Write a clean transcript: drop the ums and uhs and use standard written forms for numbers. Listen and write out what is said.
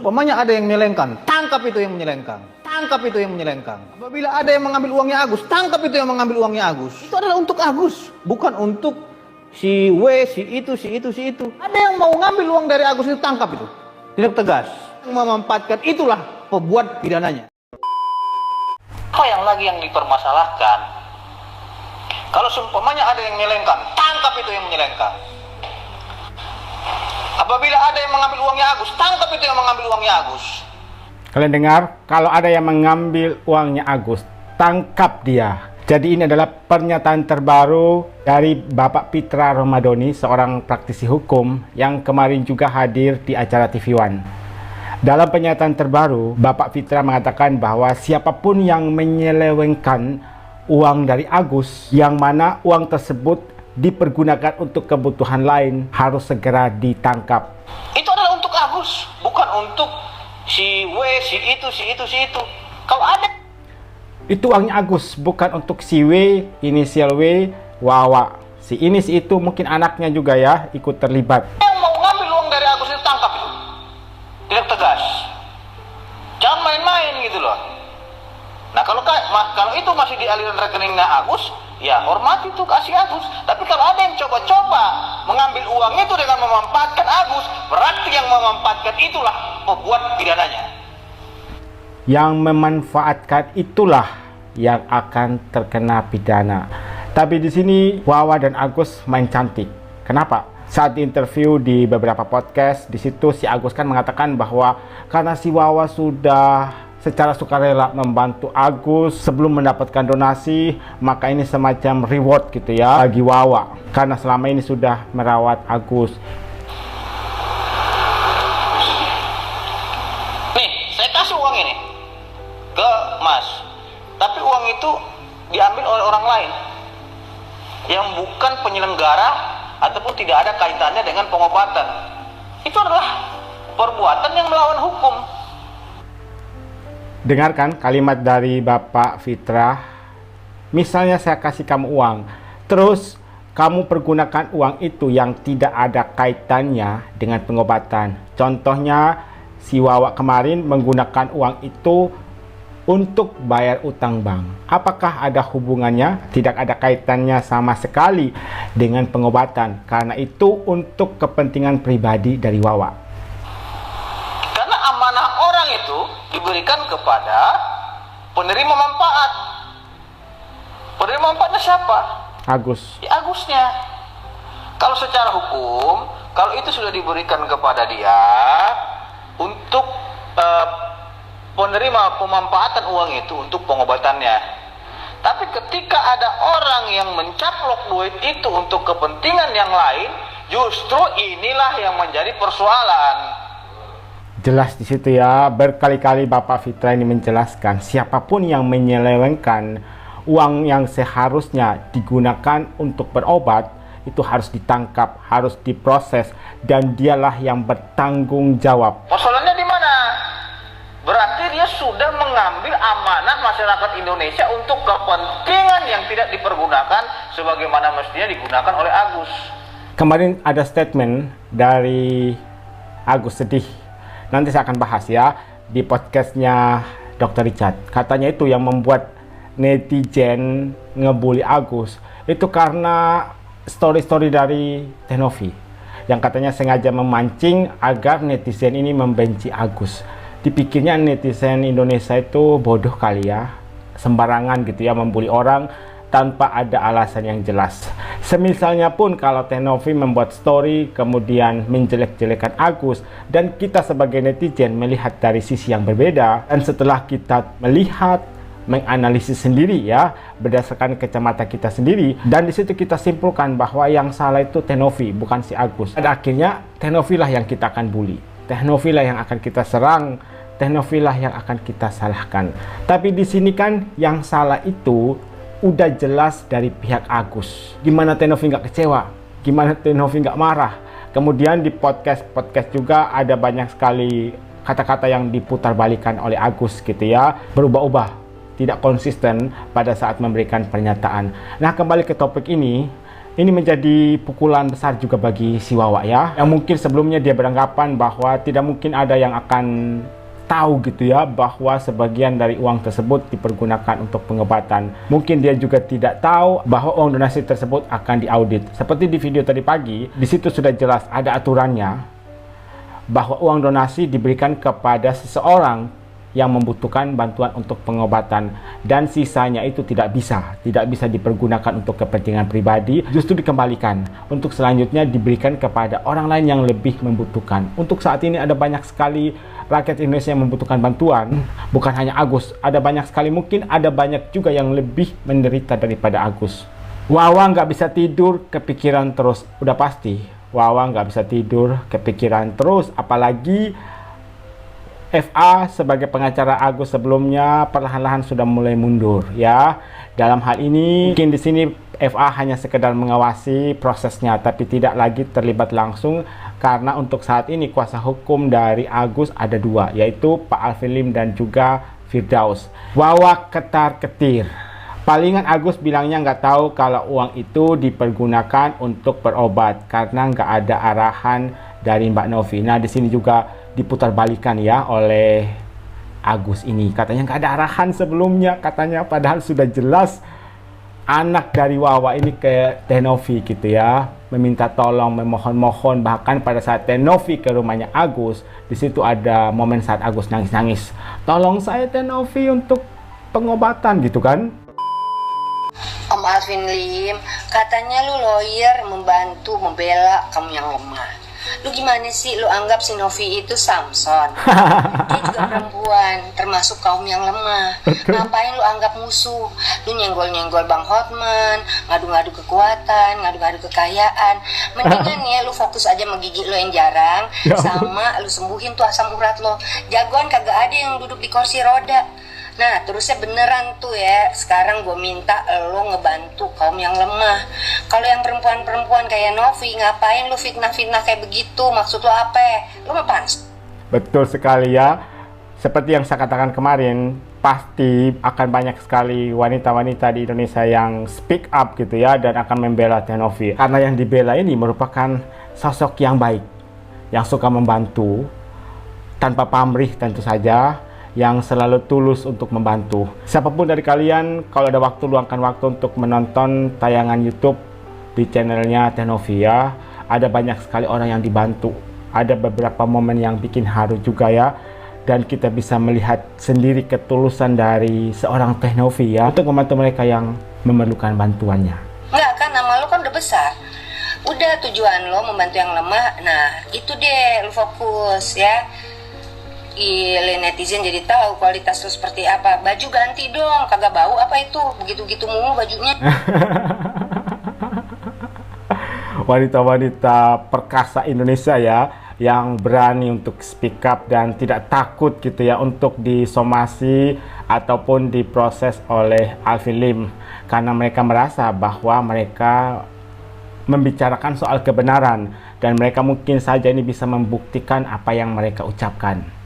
seumpamanya ada yang menyelengkan, tangkap itu yang menyelengkan. Tangkap itu yang menyelengkan. Apabila ada yang mengambil uangnya Agus, tangkap itu yang mengambil uangnya Agus. Itu adalah untuk Agus, bukan untuk si W, si itu. Ada yang mau ngambil uang dari Agus itu, tangkap itu. Tindak tegas. Yang memanfaatkan itulah pembuat pidananya. Apa yang lagi yang dipermasalahkan? Kalau seumpamanya ada yang menyelengkan, tangkap itu yang menyelengkan. Apabila ada yang mengambil uangnya Agus, tangkap itu yang mengambil uangnya Agus. Kalian dengar? Kalau ada yang mengambil uangnya Agus, tangkap dia. Jadi ini adalah pernyataan terbaru dari Bapak Fitra Romadhoni, seorang praktisi hukum yang kemarin juga hadir di acara TV One. Dalam pernyataan terbaru, Bapak Fitra mengatakan bahwa siapapun yang menyelewengkan uang dari Agus, yang mana uang tersebut dipergunakan untuk kebutuhan lain, harus segera ditangkap. Itu adalah untuk Agus, bukan untuk si W, si itu. Kalau ada itu uangnya Agus, bukan untuk si W, inisial W, Wawa. Si ini, si itu, mungkin anaknya juga ya ikut terlibat. yang mau ngambil uang dari Agus itu, tangkap itu. Tidak tegas. Jangan main-main gitu loh. Nah kalau itu masih di aliran rekeningnya Agus, ya hormati itu, kasih Agus. Tapi kalau ada yang coba-coba mengambil uang itu dengan memanfaatkan Agus, berarti yang memanfaatkan itulah pembuat pidananya. Yang memanfaatkan itulah yang akan terkena pidana. Tapi di sini Wawa dan Agus main cantik. Kenapa? Saat interview di beberapa podcast, di situ si Agus kan mengatakan bahwa karena si Wawa sudah secara sukarela membantu Agus sebelum mendapatkan donasi, maka ini semacam reward gitu ya bagi Wawa, karena selama ini sudah merawat Agus. Nih, saya kasih uang ini ke Mas, tapi uang itu diambil oleh orang lain yang bukan penyelenggara ataupun tidak ada kaitannya dengan pengobatan. Itu adalah perbuatan yang melawan hukum. Dengarkan kalimat dari Bapak Fitra. Misalnya saya kasih kamu uang, terus kamu pergunakan uang itu yang tidak ada kaitannya dengan pengobatan. Contohnya si Wawa kemarin menggunakan uang itu untuk bayar utang bank. Apakah ada hubungannya? Tidak ada kaitannya sama sekali dengan pengobatan, karena itu untuk kepentingan pribadi dari Wawa. Karena amanah orang itu diberikan kepada penerima manfaat. Penerima manfaatnya siapa? Agus. Ya, Agusnya. Kalau secara hukum, kalau itu sudah diberikan kepada dia untuk penerima pemanfaatan uang itu untuk pengobatannya. Tapi ketika ada orang yang mencaplok duit itu untuk kepentingan yang lain, justru inilah yang menjadi persoalan. Jelas di situ ya, berkali-kali Bapak Fitra ini menjelaskan siapapun yang menyelewengkan uang yang seharusnya digunakan untuk berobat itu harus ditangkap, harus diproses, dan dialah yang bertanggung jawab. Persoalannya di mana? Berarti dia sudah mengambil amanah masyarakat Indonesia untuk kepentingan yang tidak dipergunakan sebagaimana mestinya digunakan oleh Agus. Kemarin ada statement dari Agus sedih. Nanti saya akan bahas ya di podcastnya Dr. Richard. Katanya itu yang membuat netizen ngebully Agus itu karena story-story dari Tenovi yang katanya sengaja memancing agar netizen ini membenci Agus. Dipikirnya netizen Indonesia itu bodoh kali ya, sembarangan gitu ya membuli orang tanpa ada alasan yang jelas. Semisalnya pun kalau Tenovi membuat story kemudian menjelek-jelekan Agus, dan kita sebagai netizen melihat dari sisi yang berbeda, dan setelah kita melihat, menganalisis sendiri ya berdasarkan kacamata kita sendiri, dan di situ kita simpulkan bahwa yang salah itu Tenovi, bukan si Agus. Dan akhirnya Tenovi lah yang kita akan bully, Tenovi lah yang akan kita serang, Tenovi lah yang akan kita salahkan. Tapi di sini kan yang salah itu udah jelas dari pihak Agus. Gimana Tenovi nggak kecewa? Gimana Tenovi nggak marah? Kemudian di podcast juga ada banyak sekali kata-kata yang diputar-balikan oleh Agus gitu ya, berubah-ubah, tidak konsisten pada saat memberikan pernyataan. Nah, kembali ke topik ini Ini menjadi pukulan besar juga bagi si Wawa ya, yang mungkin sebelumnya dia beranggapan bahwa tidak mungkin ada yang akan tahu gitu ya, bahwa sebagian dari uang tersebut dipergunakan untuk pengobatan. Mungkin dia juga tidak tahu bahwa uang donasi tersebut akan diaudit. Seperti di video tadi pagi, di situ sudah jelas ada aturannya bahwa uang donasi diberikan kepada seseorang yang membutuhkan bantuan untuk pengobatan, dan sisanya itu tidak bisa dipergunakan untuk kepentingan pribadi, justru dikembalikan untuk selanjutnya diberikan kepada orang lain yang lebih membutuhkan. Untuk saat ini ada banyak sekali rakyat Indonesia yang membutuhkan bantuan, bukan hanya Agus, ada banyak sekali, mungkin ada banyak juga yang lebih menderita daripada Agus. Wawa nggak bisa tidur, kepikiran terus, udah pasti Wawa nggak bisa tidur, kepikiran terus, apalagi FA sebagai pengacara Agus sebelumnya perlahan-lahan sudah mulai mundur ya. Dalam hal ini mungkin di sini FA hanya sekedar mengawasi prosesnya, tapi tidak lagi terlibat langsung, karena untuk saat ini kuasa hukum dari Agus ada dua, yaitu Pak Alvin Lim dan juga Firdaus. Wawa ketar-ketir. Palingan Agus bilangnya nggak tahu kalau uang itu dipergunakan untuk berobat karena nggak ada arahan dari Mbak Novi. Nah, di sini juga diputar balikan ya oleh Agus ini, katanya nggak ada arahan sebelumnya, katanya, padahal sudah jelas anak dari Wawa ini ke Teh Novi gitu ya, meminta tolong, memohon-mohon. Bahkan pada saat Teh Novi ke rumahnya Agus, di situ ada momen saat Agus nangis-nangis, tolong saya Teh Novi untuk pengobatan gitu kan. Om Alvin Lim, katanya lu lawyer membantu membela kamu yang lemah. Lu gimana sih, lu anggap si Novi itu Samson? Dia juga perempuan, termasuk kaum yang lemah. Ngapain lu anggap musuh? Lu nyenggol-nyenggol Bang Hotman, ngadu-ngadu kekuatan, ngadu-ngadu kekayaan. Mendingan ya lu fokus aja sama gigi lu yang jarang, sama lu sembuhin tuh asam urat lo. Jagoan kagak ada yang duduk di kursi roda. Nah, terusnya beneran tuh ya, sekarang gue minta lo ngebantu kaum yang lemah. Kalau yang perempuan-perempuan kayak Novi, ngapain lo fitnah-fitnah kayak begitu? Maksud lo apa? Lo apaan? Betul sekali ya. Seperti yang saya katakan kemarin, pasti akan banyak sekali wanita-wanita di Indonesia yang speak up gitu ya, dan akan membela Teh Novi. Karena yang dibela ini merupakan sosok yang baik, yang suka membantu, tanpa pamrih tentu saja, yang selalu tulus untuk membantu. Siapapun dari kalian, kalau ada waktu, luangkan waktu untuk menonton tayangan YouTube di channelnya Teh Novi ya. Ada banyak sekali orang yang dibantu. Ada beberapa momen yang bikin haru juga ya. Dan kita bisa melihat sendiri ketulusan dari seorang Teh Novi ya, untuk membantu mereka yang memerlukan bantuannya. Enggak kan, nama lo kan udah besar. Udah, tujuan lo membantu yang lemah. Nah, itu deh, lo fokus ya. Gile, netizen jadi tahu kualitas lo seperti apa. Baju ganti dong, kagak bau apa itu? Begitu-gitu mulu bajunya. Wanita-wanita perkasa Indonesia ya, yang berani untuk speak up dan tidak takut gitu ya untuk disomasi ataupun diproses oleh Alvin Lim, karena mereka merasa bahwa mereka membicarakan soal kebenaran dan mereka mungkin saja ini bisa membuktikan apa yang mereka ucapkan.